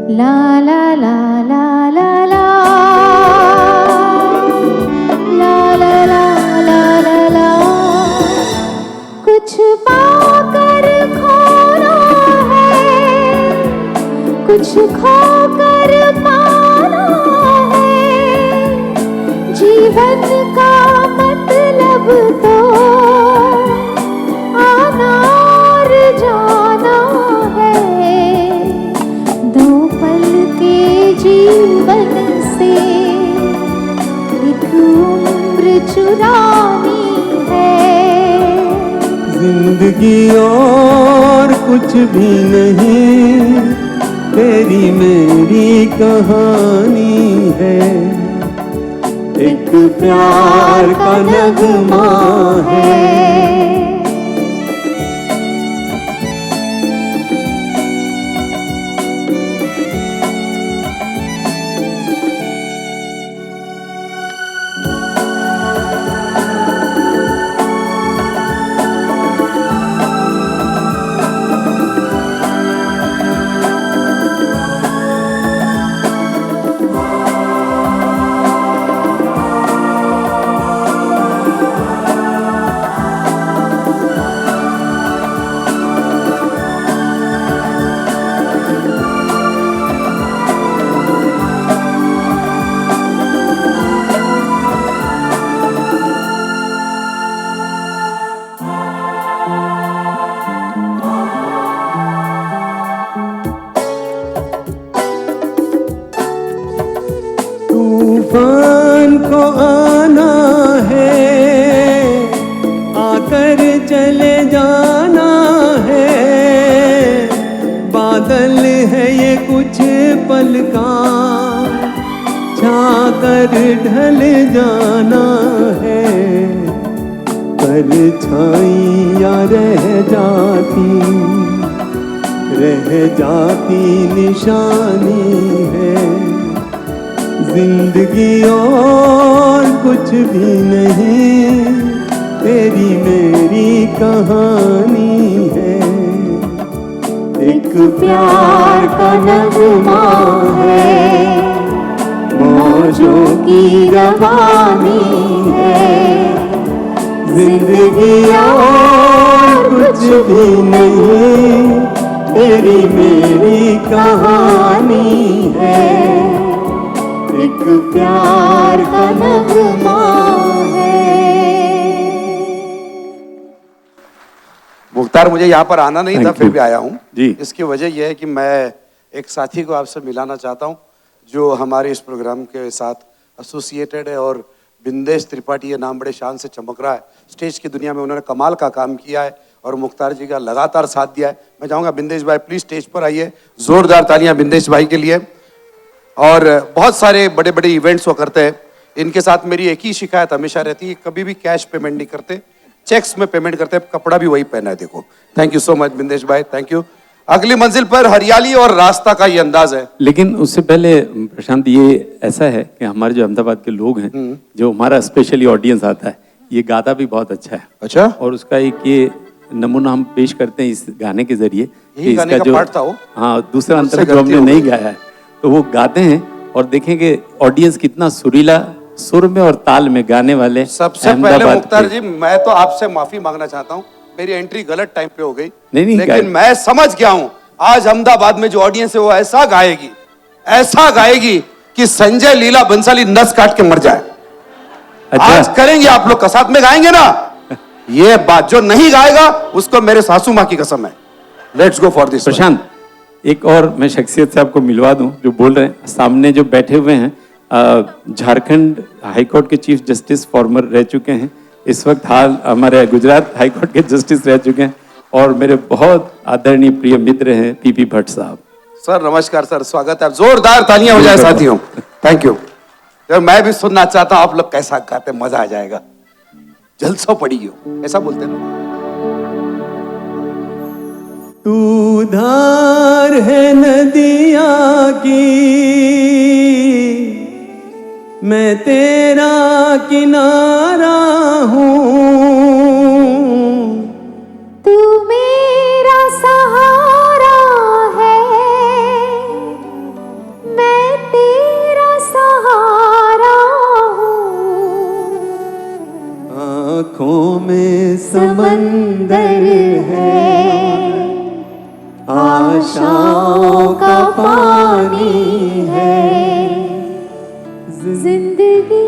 la la la la la la la कुछ खोकर पाना है, जीवन का मतलब तो आना और जाना है। दो पल के जीवन से एक उम्र चुरानी है। जिंदगी और कुछ भी नहीं, तेरी मेरी कहानी है। एक प्यार का नगमा है। तूफान को आना है, आकर चले जाना है। बादल है ये कुछ पल का, छाकर ढल जाना है। परछाइयाँ रह जाती निशानी है। जिंदगी और कुछ भी नहीं, तेरी मेरी कहानी है। एक प्यार का नगमा है, मौजों की रवानी है। जिंदगी और कुछ भी नहीं, तेरी मेरी कहानी है। एक प्यार का नगमा है। मुख्तार, मुझे यहाँ पर आना नहीं था, Thank फिर you. भी आया हूँ। जी। इसकी वजह यह है कि मैं एक साथी को आपसे मिलाना चाहता हूँ जो हमारे इस प्रोग्राम के साथ एसोसिएटेड है, और बिंदेश त्रिपाठी, ये नाम बड़े शान से चमक रहा है। स्टेज की दुनिया में उन्होंने कमाल का काम किया है और मुख्तार जी का लगातार साथ दिया है। मैं चाहूँगा बिंदेश भाई प्लीज स्टेज पर आइए। जोरदार तालियां बिंदेश भाई के लिए। और बहुत सारे बड़े बड़े इवेंट्स वो करते हैं। इनके साथ मेरी एक ही शिकायत हमेशा रहती है, कभी भी कैश पेमेंट नहीं करते, चेक्स में पेमेंट करते हैं। कपड़ा भी वही पहना है, देखो। Thank you so much Bindesh भाई, थैंक यू। अगली मंजिल पर हरियाली और रास्ता का ये अंदाज है। लेकिन उससे पहले प्रशांत, ये ऐसा है कि हमारे जो अहमदाबाद के लोग हैं, जो हमारा स्पेशली ऑडियंस आता है, ये गाता भी बहुत अच्छा है। अच्छा। और उसका एक ये नमूना हम पेश करते हैं इस गाने के जरिए यही गाने का पार्ट था वो? हाँ, दूसरा मुझसे अंतर जो गलती हमने हो नहीं गई। गाया है, तो वो गाते हैं और देखेंगे ऑडियंस कितना सुरीला सुर में और ताल में गाने वाले। सबसे पहले मुख्तार जी, मैं तो आपसे माफी मांगना चाहता हूँ, मेरी एंट्री गलत टाइम पे हो गई। नहीं, लेकिन मैं समझ गया हूँ, आज अहमदाबाद में जो ऑडियंस है वो ऐसा गाएगी कि संजय लीला बंसाली नस काट के मर जाए। अच्छा। आज करेंगे आप लोग का साथ में गाएंगे ना, ये बात। जो नहीं गाएगा उसको मेरे सासू माँ की कसम है। Let's go for this. Prashant, एक और मैं शख्सियत से आपको मिलवा दूं जो बोल रहे हैं। सामने जो बैठे हुए हैं, झारखंड हाईकोर्ट के चीफ जस्टिस फॉर्मर रह चुके हैं, इस वक्त हाल हमारे गुजरात हाईकोर्ट के जस्टिस रह चुके हैं, और मेरे बहुत आदरणीय प्रिय मित्र हैं पीपी भट्ट साहब। सर नमस्कार सर, स्वागत है। जोरदार तालियां हो जाए साथियों। Thank you. मैं भी सुनना चाहता हूं आप लोग कैसा गाते, मजा आ जाएगा। जलसो पड़ी हो, ऐसा बोलते हैं ना। तू धार है नदिया की, मैं तेरा किनारा हूँ। तू मेरा सहारा है, मैं तेरा सहारा हूँ। आँखों में समंदर है, आशाओं का पानी है जिंदगी।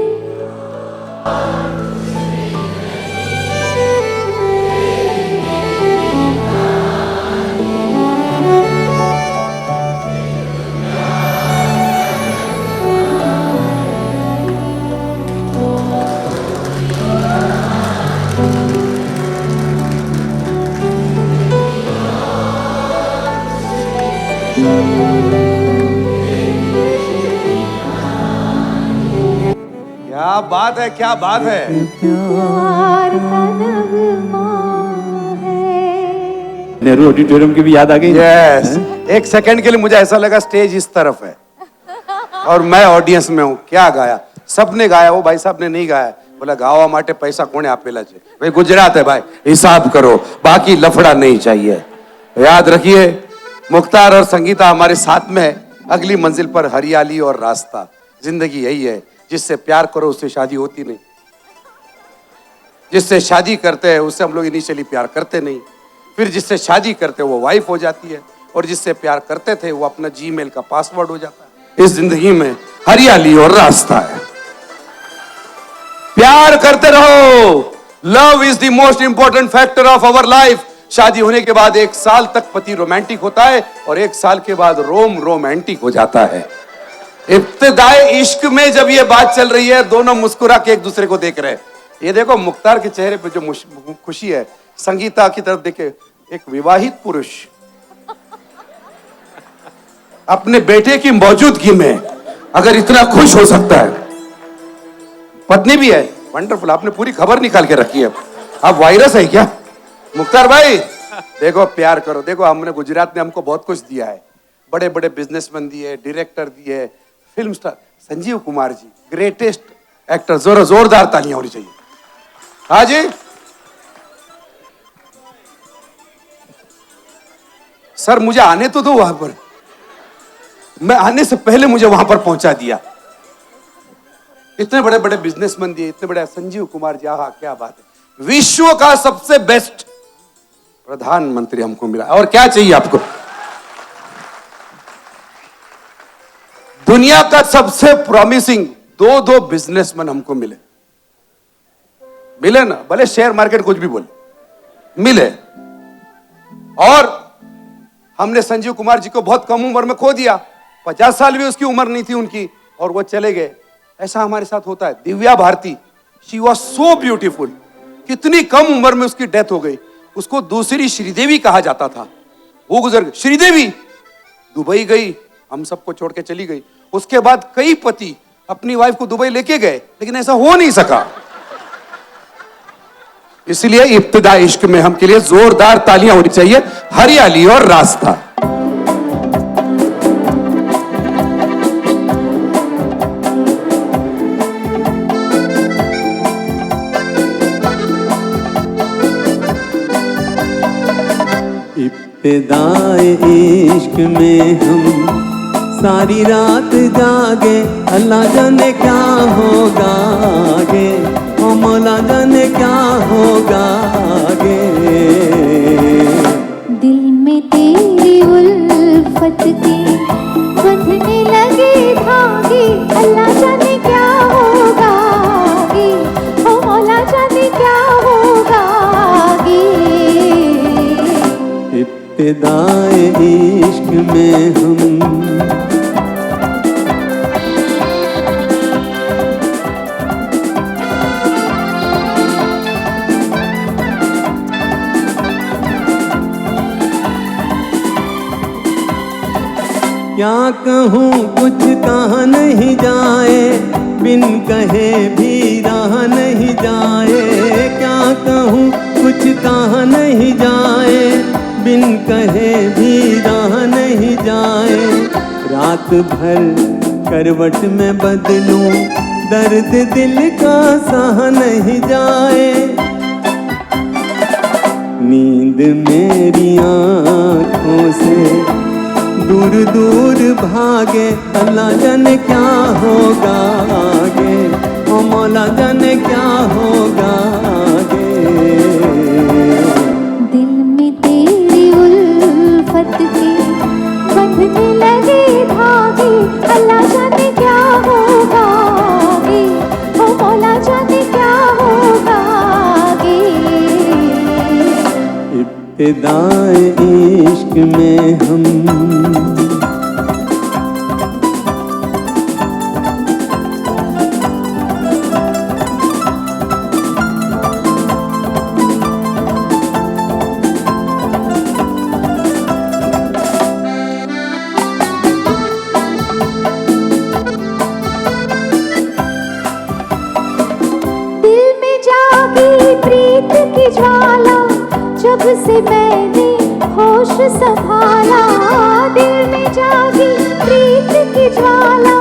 क्या बात है, क्या बात है। प्यार का नगमा है। नेहरू ऑडिटोरियम की भी याद आ गई। यस, एक सेकंड के लिए मुझे ऐसा लगा स्टेज इस तरफ है और मैं ऑडियंस में हूँ। क्या गाया, सबने गाया, वो भाई साहब ने नहीं गाया। बोला गावा माटे पैसा कोने आपेला छे। भाई गुजरात है भाई, हिसाब करो, बाकी लफड़ा नहीं चाहिए। याद रखिए, मुख्तार और संगीता हमारे साथ में है। अगली मंजिल पर हरियाली और रास्ता। जिंदगी यही है, जिससे प्यार करो उससे शादी होती नहीं, जिससे शादी करते हैं उससे हम लोग इनिशियली प्यार करते नहीं, फिर जिससे शादी करते हैं वो वाइफ हो जाती है, और जिससे प्यार करते थे वो अपना जीमेल का पासवर्ड हो जाता है। इस जिंदगी में हरियाली और रास्ता है। प्यार करते रहो। Love is the most important factor of our life. शादी होने के बाद 1 साल तक पति रोमांटिक होता है और 1 साल के बाद रोमांटिक हो जाता है। इब्तिदाए इश्क में जब ये बात चल रही है, दोनों मुस्कुरा के एक दूसरे को देख रहे हैं। ये देखो मुख्तार के चेहरे पे जो खुशी है, संगीता की तरफ देखे, एक विवाहित पुरुष अपने बेटे की मौजूदगी में अगर इतना खुश हो सकता है, पत्नी भी है, वंडरफुल। आपने पूरी खबर निकाल के रखी है। आप वायरस है क्या मुख्तार भाई? देखो प्यार करो। देखो हमने, गुजरात ने हमको बहुत कुछ दिया है। बड़े बड़े बिजनेसमैन दिए, डायरेक्टर दिए, film star. Sanjeev Kumar ji greatest actor. जोरदार तालियां होनी चाहिए। हाँ जी, सर मुझे आने तो दो वहां पर। मैं आने से पहले मुझे वहां पर पहुंचा दिया। इतने बड़े बड़े बिजनेसमैन दिए, इतने बड़े संजीव कुमार जी। हाँ, क्या बात है। विश्व का सबसे बेस्ट प्रधानमंत्री हमको मिला, और क्या चाहिए आपको। दुनिया का सबसे प्रॉमिसिंग दो बिजनेसमैन हमको मिले ना, भले शेयर मार्केट कुछ भी बोले, मिले। और हमने संजीव कुमार जी को बहुत कम उम्र में खो दिया। 50 साल भी उसकी उम्र नहीं थी उनकी, और वो चले गए। ऐसा हमारे साथ होता है। Divya Bharti, she was so beautiful. कितनी कम उम्र में उसकी डेथ हो गई। उसको दूसरी श्रीदेवी कहा जाता था, वो गुजर गई। श्रीदेवी दुबई गई, हम सबको छोड़ के चली गई। उसके बाद कई पति अपनी वाइफ को दुबई लेके गए, लेकिन ऐसा हो नहीं सका। इसलिए इब्तिदा इश्क में हम के लिए जोरदार तालियां होनी चाहिए। हरियाली और रास्ता। इब्तिदाए इश्क में हम सारी रात जागे, अल्लाह जाने क्या होगा आगे, ओ मौला जाने क्या होगा आगे। दिल में तेरी उल्फत के बंधने लगे धागे, अल्लाह जाने क्या होगा आगे, ओ मौला जाने क्या होगा आगे। इब्तिदाए इश्क में हम क्या कहूँ कुछ कहा नहीं जाए, बिन कहे भी रहा नहीं जाए। क्या कहूँ कुछ कहा नहीं जाए, बिन कहे भी रहा नहीं जाए। रात भर करवट में बदलूं, दर्द दिल का सहा नहीं जाए। नींद मेरी आँखों से दूर दूर भागे, अल्लाह जाने क्या होगा आगे, ओ मौला जाने क्या होगा आगे। दिल में तेरी उल्फत के बंधने अल्लाह जाने क्या होगा आगे, ओ मौला जाने क्या होगा आगे। इब्तिदाए इश्क में हम दिल में जागी प्रीत की ज्वाला, जब से मैंने होश संभाला। दिल में जागी प्रीत की ज्वाला,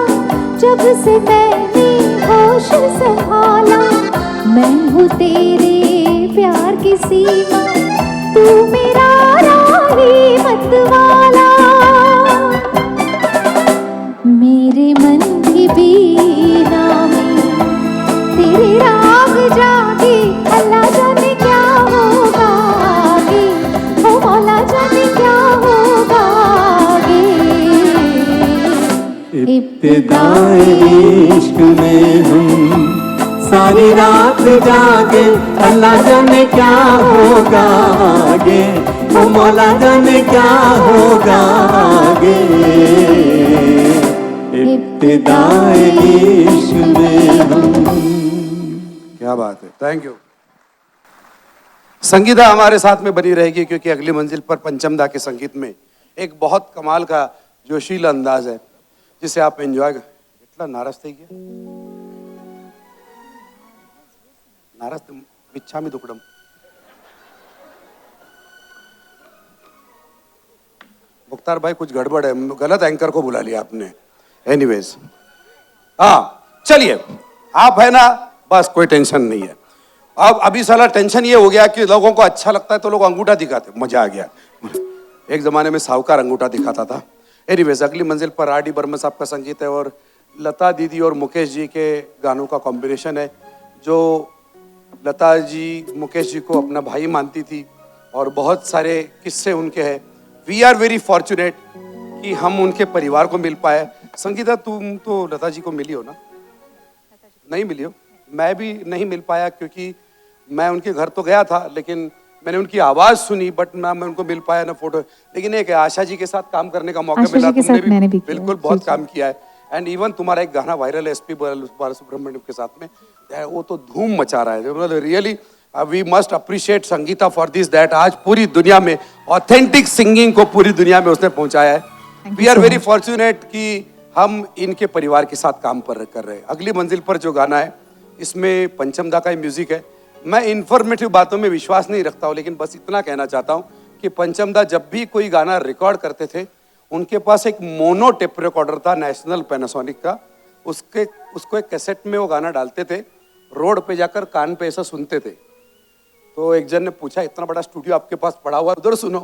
जब से मैंने होश संभाला। मैं हूँ तेरे प्यार की सीमा, तू मेरा राही मतवाला। मेरे मन की बीना में तेरे राग जागे, अल्लाह जाने क्या होगा आगे, ओ मौला जाने क्या होगा आगे। इब्तिदाए इश्क में हम सारी रात जागे, अल्लाह जाने क्या होगा आगे, ओ मौला जाने क्या होगा आगे। इब्तिदाए इश्क में हम। क्या बात है, थैंक यू। संगीता हमारे साथ में बनी रहेगी क्योंकि अगली मंजिल पर पंचमदा के संगीत में एक बहुत कमाल का जोशीला अंदाज है जिसे आप एंजॉय कर। इतना नाराज थे क्या? नाराज बिच्छा में दुकड़म। मुख्तार भाई कुछ गड़बड़ है, गलत एंकर को बुला लिया आपने। एनीवेज, हाँ चलिए, आप है ना, बस कोई टेंशन नहीं है। अब अभी साला टेंशन ये हो गया कि लोगों को अच्छा लगता है तो लोग अंगूठा दिखाते, मजा आ गया। एक जमाने में साहूकार अंगूठा दिखाता था। एनीवेज, अगली मंजिल पर आर डी बर्मन साहब का संगीत है और लता दीदी और मुकेश जी के गानों का कॉम्बिनेशन है। जो लता जी मुकेश जी को अपना भाई मानती थी और बहुत सारे किस्से उनके हैं। वी आर वेरी फॉर्चुनेट कि हम उनके परिवार को मिल पाए। संगीता, तुम तो लता जी को मिली हो ना? नहीं मिली हो? मैं भी नहीं मिल पाया क्योंकि मैं उनके घर तो गया था लेकिन मैंने उनकी आवाज़ सुनी, बट ना मैं उनको मिल पाया ना फोटो। लेकिन एक आशा जी के साथ काम करने का मौका मिला, तुमने भी बिल्कुल बहुत काम किया है। एंड इवन तुम्हारा एक गाना वायरल है एसपी बालासुब्रमण्यम के साथ में, वो तो धूम मचा रहा है। Really we must appreciate Sangeeta for this, that आज पूरी दुनिया में ऑथेंटिक सिंगिंग को पूरी दुनिया में उसने पहुंचाया है। वी आर वेरी फॉर्चुनेट कि हम इनके परिवार के साथ काम कर रहे हैं। अगली मंजिल पर जो गाना है इसमें पंचमदा का ही म्यूजिक है। मैं इन्फॉर्मेटिव बातों में विश्वास नहीं रखता हूँ, लेकिन बस इतना कहना चाहता हूँ कि पंचमदा जब भी कोई गाना रिकॉर्ड करते थे, उनके पास एक मोनो टेप रिकॉर्डर था नेशनल पैनासोनिक का। उसको एक कैसेट में वो गाना डालते थे, रोड पे जाकर कान पे ऐसा सुनते थे। तो एक जन ने पूछा, इतना बड़ा स्टूडियो आपके पास पड़ा हुआ, उधर सुनो।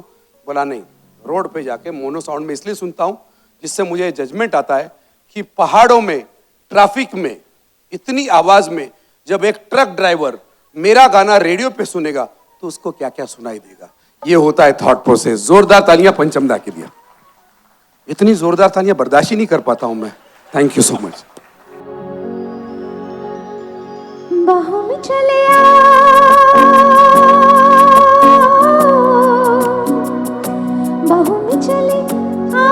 बोला नहीं, रोड पे जाके मोनो साउंड में इसलिए सुनता हूँ जिससे मुझे जजमेंट आता है कि पहाड़ों में ट्रैफिक में इतनी आवाज में जब एक ट्रक ड्राइवर मेरा गाना रेडियो पे सुनेगा तो उसको क्या क्या सुनाई देगा। ये होता है थॉट प्रोसेस। जोरदार तालियां पंचमदा के लिए। इतनी जोरदार तालियां बर्दाश्त ही नहीं कर पाता हूं मैं। Thank you so much. बाहों में चले आ, बाहों में चले आ,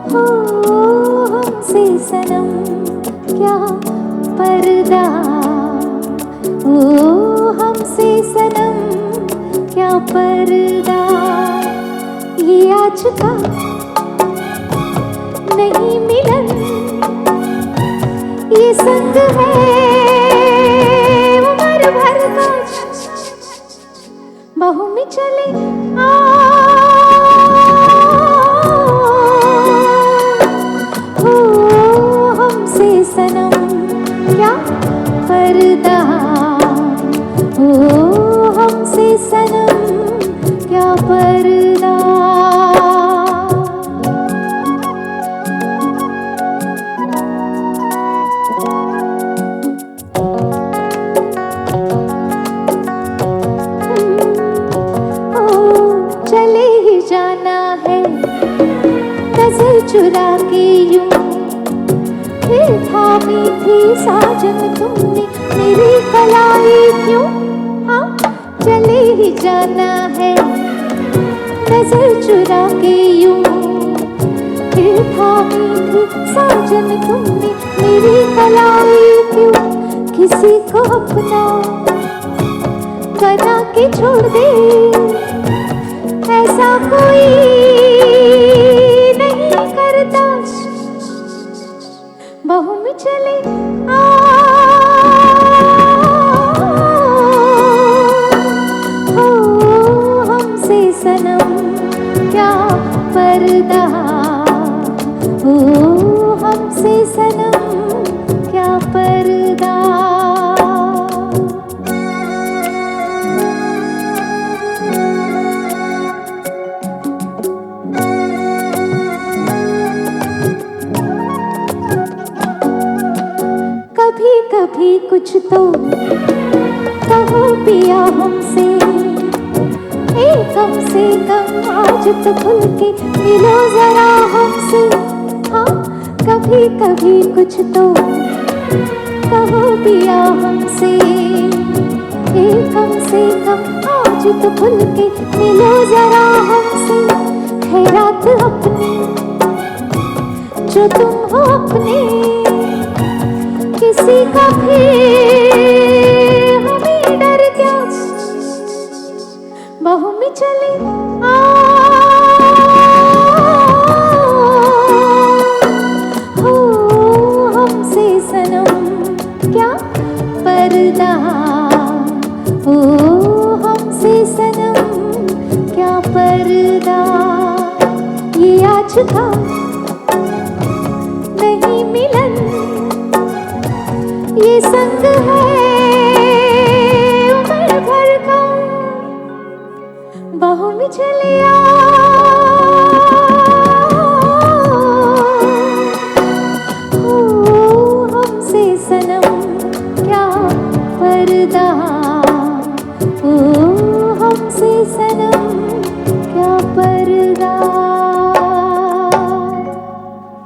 हो हमसे सनम क्या पर्दा, ओ हमसे सनम क्या पर्दा। ये आज का नहीं मिलन, ये संग है उम्र भर का। बाहों में चले आ, हो हमसे सनम क्या पर्दा, हो हमसे सनम क्या पर्दा। जाना है नजर चुरा के यूं, फिर थामी थी साजन तुमने मेरी कलाई क्यों, हाँ चले ही जाना है नजर चुरा के यूं, फिर थामी थी साजन तुमने मेरी कलाई क्यों, किसी को अपना बना के छोड़ दे ऐसा कोई नहीं करता, बाहों में चले हो हमसे सनम क्या पर्दा, हो हमसे सनम क्या पर्दा। कभी कभी कुछ तो कहो पिया हमसे, कम से कम आज तो खुल के मिलो जरा हमसे, हाँ कभी कभी कुछ तो कहो पिया हमसे, कम से कम आज तो खुल के मिलो जरा हमसे, है रात अपनी जो तुम हो अपने, किसी का भी हमें डर क्या, बाहों में चले हो हमसे सनम क्या पर्दा, हो हमसे सनम क्या पर्दा। ये आज का नहीं मिलन, ये संग है उम्र भर का, बाहों में चले हो हमसे सनम क्या पर्दा, हो हमसे सनम क्या पर्दा।